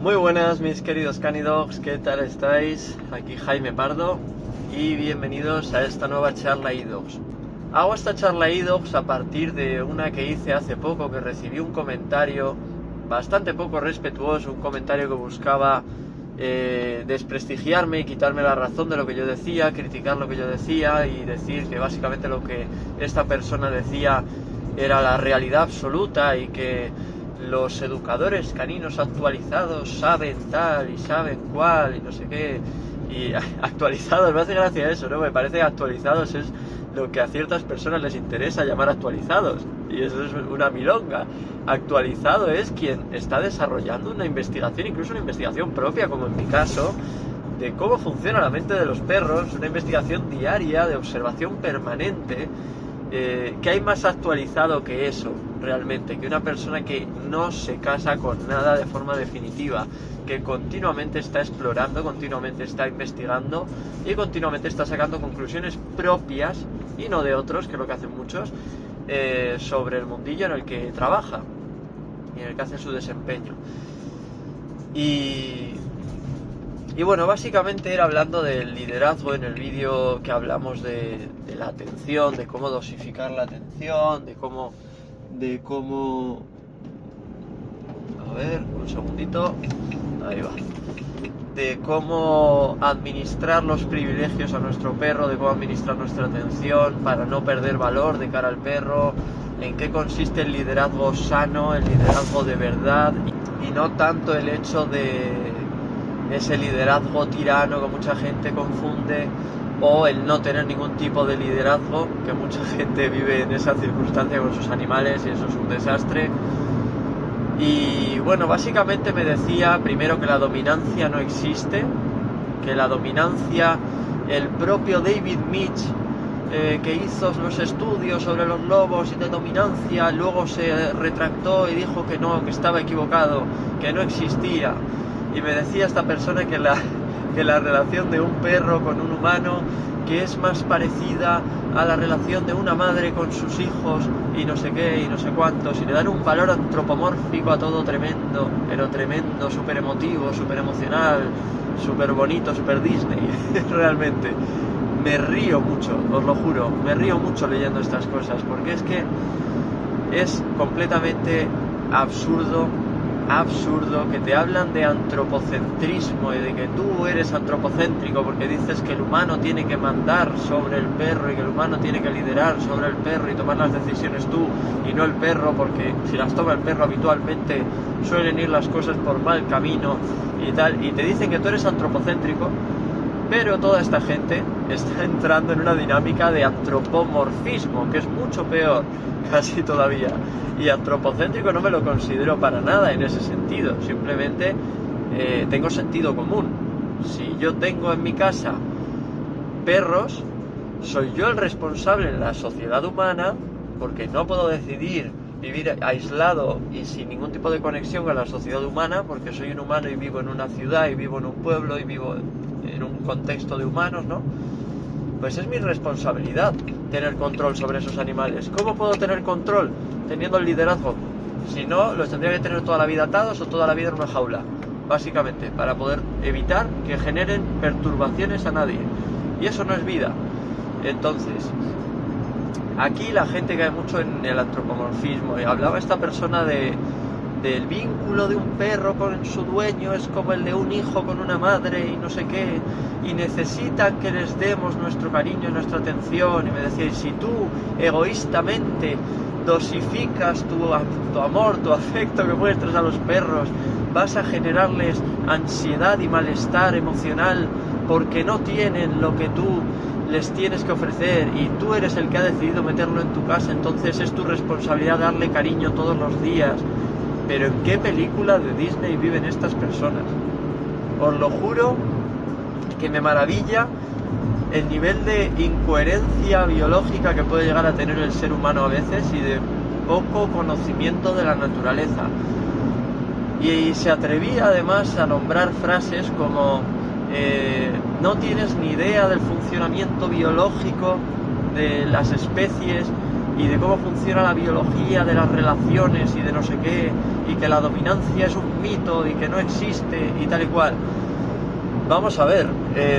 Muy buenas mis queridos Canidogs, ¿qué tal estáis? Aquí Jaime Pardo y bienvenidos a esta nueva charla iDogs. Hago esta charla iDogs a partir de una que hice hace poco, que recibí un comentario bastante poco respetuoso, un comentario que buscaba desprestigiarme y quitarme la razón de lo que yo decía, criticar lo que yo decía y decir que básicamente lo que esta persona decía era la realidad absoluta y que los educadores caninos actualizados saben tal y saben cual y no sé qué. Y actualizados, me hace gracia eso, ¿no? Me parece que actualizados es lo que a ciertas personas les interesa llamar actualizados, y eso es una milonga. Actualizado es quien está desarrollando una investigación, incluso una investigación propia, como en mi caso, de cómo funciona la mente de los perros, una investigación diaria de observación permanente. ¿Qué hay más actualizado que eso, realmente? Que una persona que no se casa con nada de forma definitiva, que continuamente está explorando, continuamente está investigando y continuamente está sacando conclusiones propias y no de otros, que es lo que hacen muchos, sobre el mundillo en el que trabaja y en el que hace su desempeño. Y bueno, básicamente era hablando del liderazgo en el vídeo que hablamos de la atención, de cómo dosificar la atención, de cómo... A ver, un segundito, ahí va. De cómo administrar los privilegios a nuestro perro, de cómo administrar nuestra atención para no perder valor de cara al perro, en qué consiste el liderazgo sano, el liderazgo de verdad, y no tanto el hecho de ese liderazgo tirano que mucha gente confunde, o el no tener ningún tipo de liderazgo, que mucha gente vive en esa circunstancia con sus animales y eso es un desastre. Y bueno, básicamente me decía primero que la dominancia no existe, que la dominancia, el propio David Mitch, que hizo los estudios sobre los lobos y de dominancia, luego se retractó y dijo que no, que estaba equivocado, que no existía. Y me decía esta persona que la relación de un perro con un humano, que es más parecida a la relación de una madre con sus hijos y no sé qué y no sé cuántos, y le dan un valor antropomórfico a todo tremendo, pero tremendo, súper emotivo, súper emocional, súper bonito, súper Disney. Realmente me río mucho, os lo juro, me río mucho leyendo estas cosas, porque es que es completamente absurdo que te hablan de antropocentrismo y de que tú eres antropocéntrico porque dices que el humano tiene que mandar sobre el perro y que el humano tiene que liderar sobre el perro y tomar las decisiones tú y no el perro, porque si las toma el perro habitualmente suelen ir las cosas por mal camino y tal, y te dicen que tú eres antropocéntrico, pero toda esta gente está entrando en una dinámica de antropomorfismo, que es mucho peor, casi todavía. Y antropocéntrico no me lo considero para nada en ese sentido, simplemente tengo sentido común. Si yo tengo en mi casa perros, soy yo el responsable en la sociedad humana, porque no puedo decidir vivir aislado y sin ningún tipo de conexión con la sociedad humana, porque soy un humano y vivo en una ciudad y vivo en un pueblo y vivo en un contexto de humanos, ¿no? Pues es mi responsabilidad tener control sobre esos animales. ¿Cómo puedo tener control? Teniendo el liderazgo. Si no, los tendría que tener toda la vida atados o toda la vida en una jaula, básicamente, para poder evitar que generen perturbaciones a nadie. Y eso no es vida. Entonces, aquí la gente cae mucho en el antropomorfismo. Y hablaba esta persona del vínculo de un perro con su dueño es como el de un hijo con una madre y no sé qué, y necesitan que les demos nuestro cariño y nuestra atención. Y me decía, y si tú egoístamente dosificas tu amor, tu afecto que muestras a los perros, vas a generarles ansiedad y malestar emocional porque no tienen lo que tú les tienes que ofrecer y tú eres el que ha decidido meterlo en tu casa, entonces es tu responsabilidad darle cariño todos los días. Pero ¿en qué película de Disney viven estas personas? Os lo juro que me maravilla el nivel de incoherencia biológica que puede llegar a tener el ser humano a veces y de poco conocimiento de la naturaleza. Y se atrevía además a nombrar frases como no tienes ni idea del funcionamiento biológico de las especies y de cómo funciona la biología de las relaciones y de no sé qué, y que la dominancia es un mito y que no existe y tal y cual. Vamos a ver,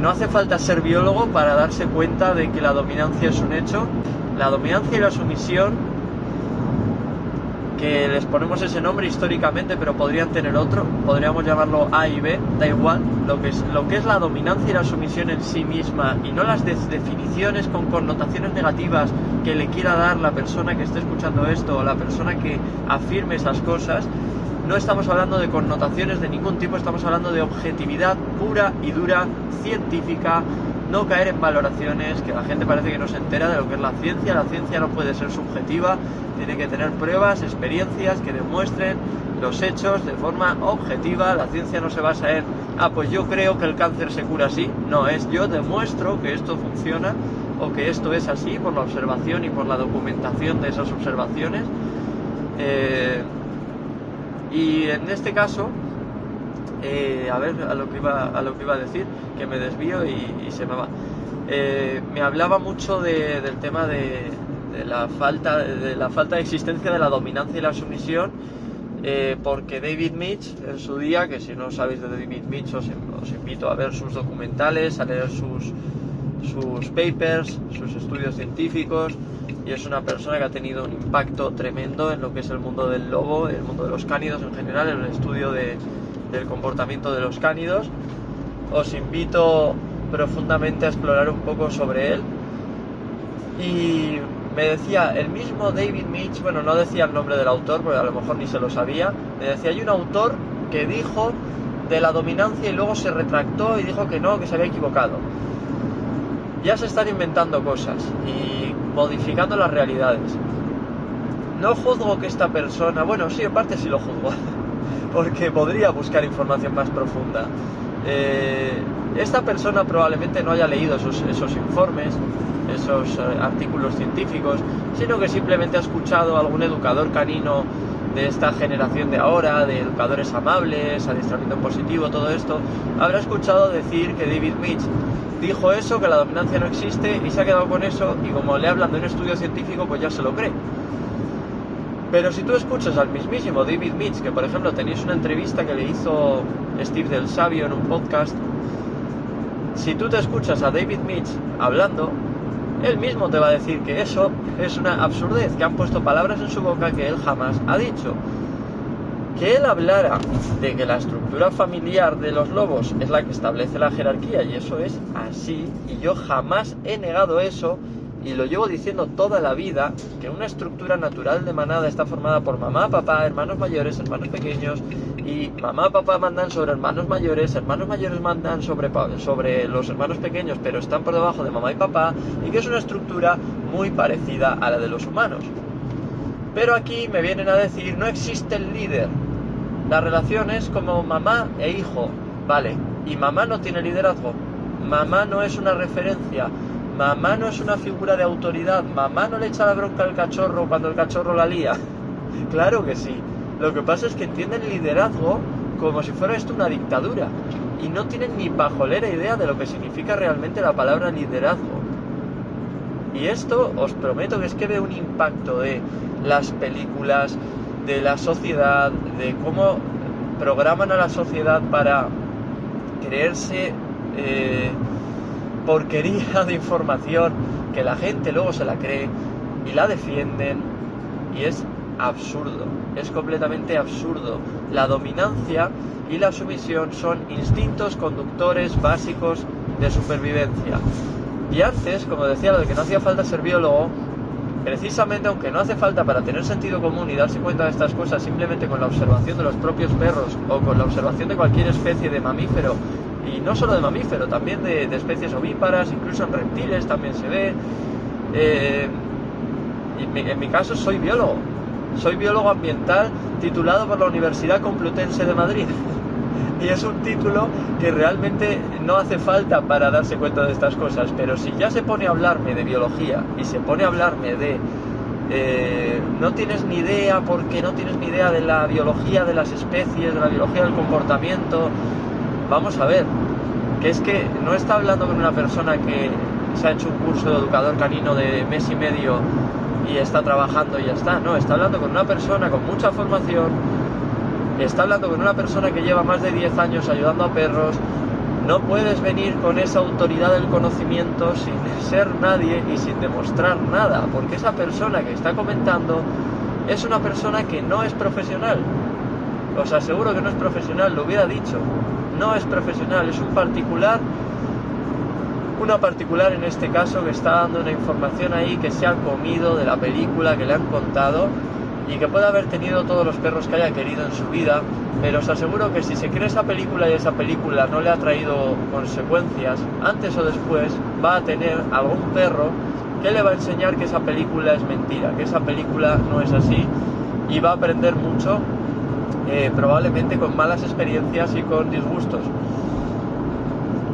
no hace falta ser biólogo para darse cuenta de que la dominancia es un hecho. La dominancia y la sumisión, que les ponemos ese nombre históricamente, pero podrían tener otro, podríamos llamarlo A y B, da igual. Lo que es la dominancia y la sumisión en sí misma, y no las definiciones con connotaciones negativas que le quiera dar la persona que esté escuchando esto, o la persona que afirme esas cosas. No estamos hablando de connotaciones de ningún tipo, estamos hablando de objetividad pura y dura, científica, no caer en valoraciones, que la gente parece que no se entera de lo que es la ciencia. La ciencia no puede ser subjetiva, tiene que tener pruebas, experiencias que demuestren los hechos de forma objetiva. La ciencia no se basa en, pues yo creo que el cáncer se cura así, no, es yo demuestro que esto funciona o que esto es así por la observación y por la documentación de esas observaciones. Y en este caso, a ver, a lo que iba a decir, que me desvío y se me va. Me hablaba mucho del tema de la falta de existencia de la dominancia y la sumisión, porque David Mitch en su día, que si no sabéis de David Mitch os invito a ver sus documentales, a leer sus papers, sus estudios científicos, y es una persona que ha tenido un impacto tremendo en lo que es el mundo del lobo, el mundo de los cánidos en general, en el estudio del comportamiento de los cánidos. Os invito profundamente a explorar un poco sobre él. Y me decía el mismo David Mitch, bueno, no decía el nombre del autor porque a lo mejor ni se lo sabía, me decía, hay un autor que dijo de la dominancia y luego se retractó y dijo que no, que se había equivocado. Ya se están inventando cosas y modificando las realidades. No juzgo que esta persona, bueno, sí, en parte sí lo juzgo, porque podría buscar información más profunda. Esta persona probablemente no haya leído esos informes, esos artículos científicos, sino que simplemente ha escuchado a algún educador canino de esta generación de ahora, de educadores amables, adiestramiento positivo, todo esto. Habrá escuchado decir que David Mitch dijo eso, que la dominancia no existe, y se ha quedado con eso, y como le hablan de un estudio científico, pues ya se lo cree. Pero si tú escuchas al mismísimo David Mitch, que por ejemplo tenéis una entrevista que le hizo Steve del Sabio en un podcast, si tú te escuchas a David Mitch hablando, él mismo te va a decir que eso es una absurdez, que han puesto palabras en su boca que él jamás ha dicho. Que él hablara de que la estructura familiar de los lobos es la que establece la jerarquía, y eso es así, y yo jamás he negado eso, y lo llevo diciendo toda la vida, que una estructura natural de manada está formada por mamá, papá, hermanos mayores, hermanos pequeños, y mamá, papá mandan sobre hermanos mayores mandan sobre los hermanos pequeños, pero están por debajo de mamá y papá, y que es una estructura muy parecida a la de los humanos. Pero aquí me vienen a decir, no existe el líder. La relación es como mamá e hijo, vale, y mamá no tiene liderazgo, mamá no es una referencia, mamá no es una figura de autoridad, mamá no le echa la bronca al cachorro cuando el cachorro la lía. Claro que sí, lo que pasa es que entienden liderazgo como si fuera esto una dictadura, y no tienen ni pajolera idea de lo que significa realmente la palabra liderazgo. Y esto os prometo que es que veo un impacto de las películas, de la sociedad, de cómo programan a la sociedad para creerse porquería de información que la gente luego se la cree y la defienden, y es absurdo, es completamente absurdo. La dominancia y la sumisión son instintos conductores básicos de supervivencia. Y antes, como decía, lo de que no hacía falta ser biólogo, precisamente, aunque no hace falta para tener sentido común y darse cuenta de estas cosas simplemente con la observación de los propios perros o con la observación de cualquier especie de mamífero, y no solo de mamífero, también de especies ovíparas, incluso en reptiles también se ve. En mi caso soy biólogo ambiental titulado por la Universidad Complutense de Madrid. Y es un título que realmente no hace falta para darse cuenta de estas cosas, pero si ya se pone a hablarme de biología y se pone a hablarme de no tienes ni idea, porque no tienes ni idea de la biología de las especies, de la biología del comportamiento, vamos a ver, que es que no está hablando con una persona que se ha hecho un curso de educador canino de mes y medio y está trabajando y ya está. No, está hablando con una persona con mucha formación, está hablando con una persona que lleva más de 10 años ayudando a perros. No puedes venir con esa autoridad del conocimiento sin ser nadie y sin demostrar nada, porque esa persona que está comentando es una persona que no es profesional. Os aseguro que no es profesional, lo hubiera dicho. No es profesional, es un particular, una particular en este caso, que está dando una información ahí que se ha comido de la película que le han contado y que puede haber tenido todos los perros que haya querido en su vida, pero os aseguro que si se cree esa película y esa película no le ha traído consecuencias, antes o después va a tener algún perro que le va a enseñar que esa película es mentira, que esa película no es así, y va a aprender mucho, probablemente con malas experiencias y con disgustos.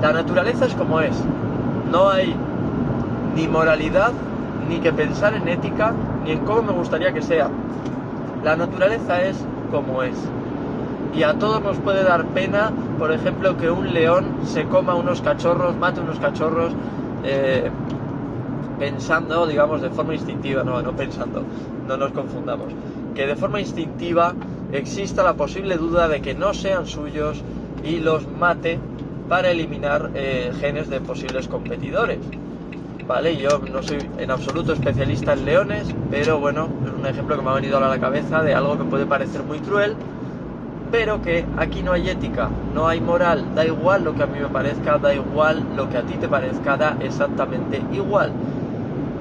La naturaleza es como es, no hay ni moralidad, ni que pensar en ética, ni en cómo me gustaría que sea. La naturaleza es como es. Y a todos nos puede dar pena, por ejemplo, que un león se coma unos cachorros, mate unos cachorros, pensando, digamos, de forma instintiva, no pensando, no nos confundamos, que de forma instintiva exista la posible duda de que no sean suyos y los mate para eliminar genes de posibles competidores. Vale, yo no soy en absoluto especialista en leones, pero bueno, es un ejemplo que me ha venido a la cabeza de algo que puede parecer muy cruel, pero que aquí no hay ética, no hay moral, da igual lo que a mí me parezca, da igual lo que a ti te parezca, da exactamente igual.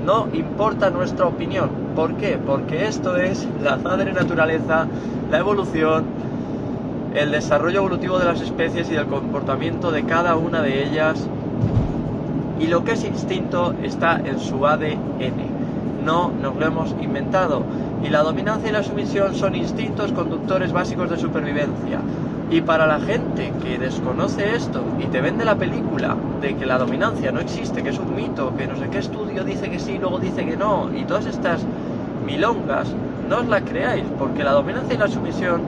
No importa nuestra opinión. ¿Por qué? Porque esto es la madre naturaleza, la evolución, el desarrollo evolutivo de las especies y del comportamiento de cada una de ellas. Y lo que es instinto está en su ADN. No nos lo hemos inventado. Y la dominancia y la sumisión son instintos conductores básicos de supervivencia. Y para la gente que desconoce esto y te vende la película de que la dominancia no existe, que es un mito, que no sé qué estudio dice que sí, luego dice que no, y todas estas milongas, no os la creáis, porque la dominancia y la sumisión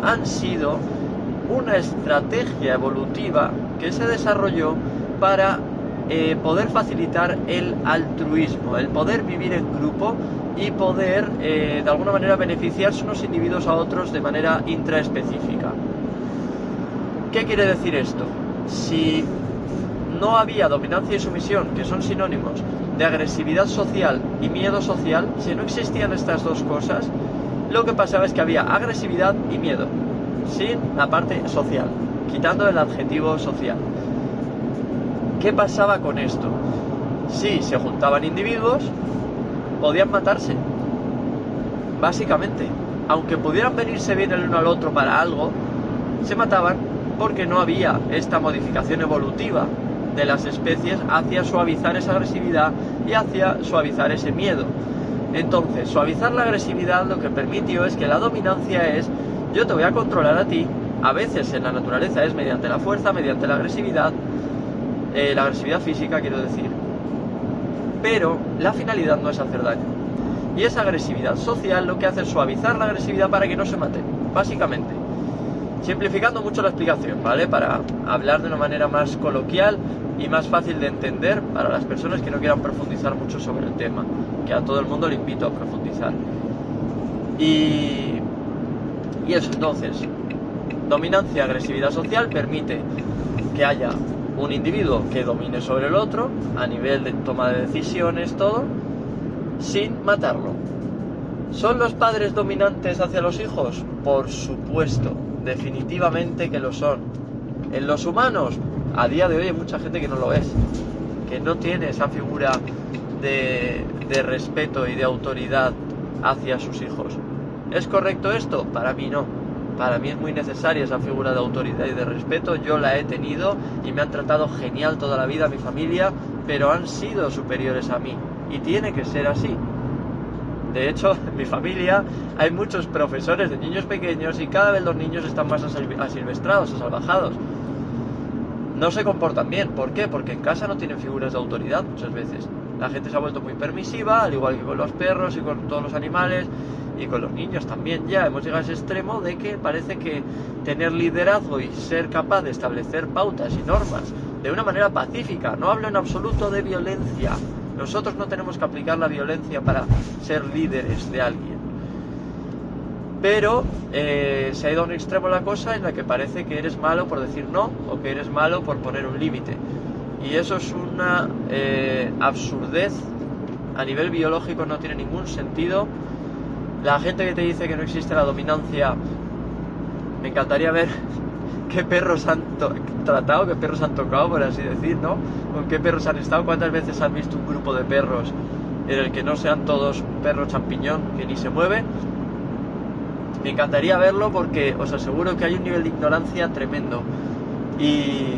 han sido una estrategia evolutiva que se desarrolló para poder facilitar el altruismo, el poder vivir en grupo y poder de alguna manera beneficiarse unos individuos a otros de manera intraespecífica. ¿Qué quiere decir esto? Si no había dominancia y sumisión, que son sinónimos de agresividad social y miedo social, si no existían estas dos cosas, lo que pasaba es que había agresividad y miedo, sin la parte social, quitando el adjetivo social. ¿Qué pasaba con esto? Si se juntaban individuos, podían matarse, básicamente. Aunque pudieran venirse bien el uno al otro para algo, se mataban porque no había esta modificación evolutiva de las especies hacia suavizar esa agresividad y hacia suavizar ese miedo. Entonces, suavizar la agresividad lo que permitió es que la dominancia es: yo te voy a controlar a ti. A veces en la naturaleza es mediante la fuerza, mediante la agresividad física, quiero decir, pero la finalidad no es hacer daño. Y esa agresividad social lo que hace es suavizar la agresividad para que no se mate, básicamente. Simplificando mucho la explicación, ¿vale? Para hablar de una manera más coloquial y más fácil de entender para las personas que no quieran profundizar mucho sobre el tema, que a todo el mundo le invito a profundizar. Y eso, entonces, dominancia, agresividad social permite que haya un individuo que domine sobre el otro a nivel de toma de decisiones, todo, sin matarlo. ¿Son los padres dominantes hacia los hijos? Por supuesto, definitivamente que lo son. En los humanos, a día de hoy hay mucha gente que no lo es, que no tiene esa figura de respeto y de autoridad hacia sus hijos. ¿Es correcto esto? Para mí no. Para mí es muy necesaria esa figura de autoridad y de respeto. Yo la he tenido y me han tratado genial toda la vida, mi familia, pero han sido superiores a mí. Y tiene que ser así. De hecho, en mi familia hay muchos profesores de niños pequeños y cada vez los niños están más asilvestrados, asalvajados. No se comportan bien. ¿Por qué? Porque en casa no tienen figuras de autoridad muchas veces. La gente se ha vuelto muy permisiva, al igual que con los perros y con todos los animales y con los niños también. Ya hemos llegado a ese extremo de que parece que tener liderazgo y ser capaz de establecer pautas y normas de una manera pacífica, no hablo en absoluto de violencia, Nosotros no tenemos que aplicar la violencia para ser líderes de alguien. Pero se ha ido a un extremo la cosa en la que parece que eres malo por decir no, o que eres malo por poner un límite. Y eso es una absurdez. A nivel biológico no tiene ningún sentido. La gente que te dice que no existe la dominancia, me encantaría ver qué perros han tratado, qué perros han tocado, por así decir, ¿no? Con qué perros han estado, cuántas veces han visto un grupo de perros en el que no sean todos perros champiñón, que ni se mueve. Me encantaría verlo porque os aseguro que hay un nivel de ignorancia tremendo. Y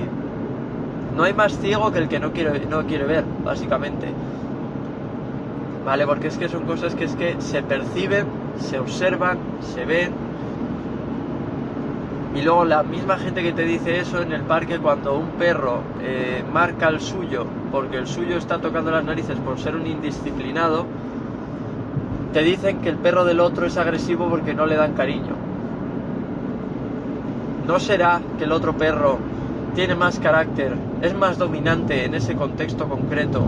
no hay más ciego que el que no quiere ver, básicamente. Vale, porque es que son cosas que se perciben, se observan, se ven. Y luego la misma gente que te dice eso en el parque, cuando un perro marca el suyo porque el suyo está tocando las narices por ser un indisciplinado, te dicen que el perro del otro es agresivo porque no le dan cariño. ¿No será que el otro perro tiene más carácter, es más dominante en ese contexto concreto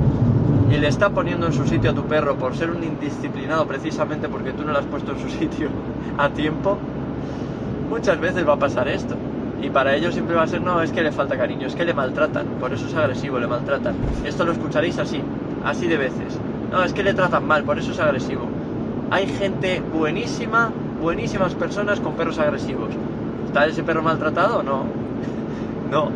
y le está poniendo en su sitio a tu perro por ser un indisciplinado precisamente porque tú no le has puesto en su sitio a tiempo? Muchas veces va a pasar esto. Y para ellos siempre va a ser, no, es que le falta cariño, es que le maltratan, por eso es agresivo, le maltratan. Esto lo escucharéis así de veces. No, es que le tratan mal, por eso es agresivo. Hay gente buenísima, buenísimas personas con perros agresivos. ¿Está ese perro maltratado? No. No.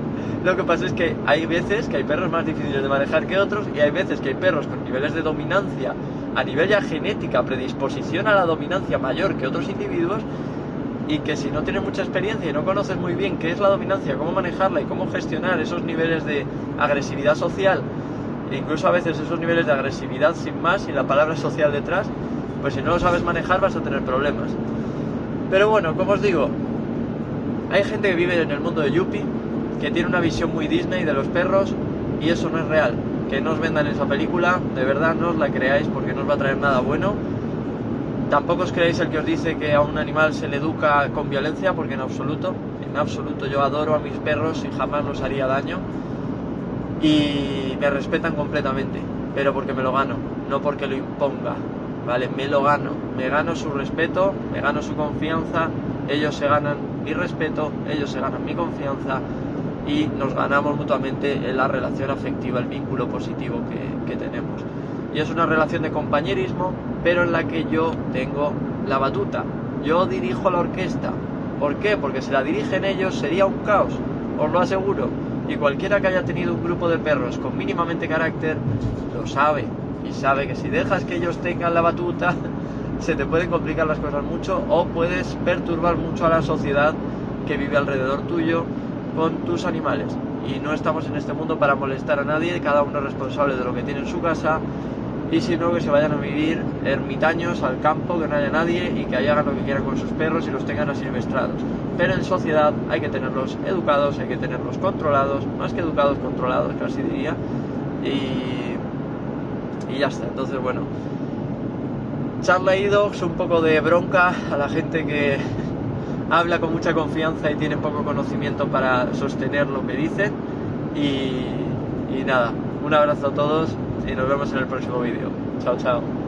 Lo que pasa es que hay veces que hay perros más difíciles de manejar que otros y hay veces que hay perros con niveles de dominancia, a nivel ya genética, predisposición a la dominancia mayor que otros individuos, y que si no tienes mucha experiencia y no conoces muy bien qué es la dominancia, cómo manejarla y cómo gestionar esos niveles de agresividad social, e incluso a veces esos niveles de agresividad sin más, sin la palabra social detrás, pues si no lo sabes manejar vas a tener problemas. Pero bueno, como os digo, hay gente que vive en el mundo de Yuppie, que tiene una visión muy Disney de los perros, y eso no es real. Que no os vendan esa película, de verdad no os la creáis porque no os va a traer nada bueno. Tampoco os creáis el que os dice que a un animal se le educa con violencia, porque en absoluto yo adoro a mis perros y jamás los haría daño. Y me respetan completamente, pero porque me lo gano, no porque lo imponga, ¿vale? Me lo gano, me gano su respeto, me gano su confianza, ellos se ganan mi respeto, ellos se ganan mi confianza y nos ganamos mutuamente en la relación afectiva, el vínculo positivo que tenemos. Y es una relación de compañerismo, pero en la que yo tengo la batuta, yo dirijo la orquesta. ¿Por qué? Porque si la dirigen ellos sería un caos, os lo aseguro. Y cualquiera que haya tenido un grupo de perros con mínimamente carácter lo sabe, y sabe que si dejas que ellos tengan la batuta se te pueden complicar las cosas mucho o puedes perturbar mucho a la sociedad que vive alrededor tuyo con tus animales. Y no estamos en este mundo para molestar a nadie, cada uno es responsable de lo que tiene en su casa, y si no, que se vayan a vivir ermitaños al campo, que no haya nadie y que ahí hagan lo que quieran con sus perros y los tengan asilvestrados. Pero en sociedad hay que tenerlos educados, hay que tenerlos controlados, más que educados, controlados, casi diría, y ya está. Entonces, bueno, charla idox, un poco de bronca a la gente que habla con mucha confianza y tiene poco conocimiento para sostener lo que dicen, y nada, un abrazo a todos y nos vemos en el próximo vídeo. Chao, chao.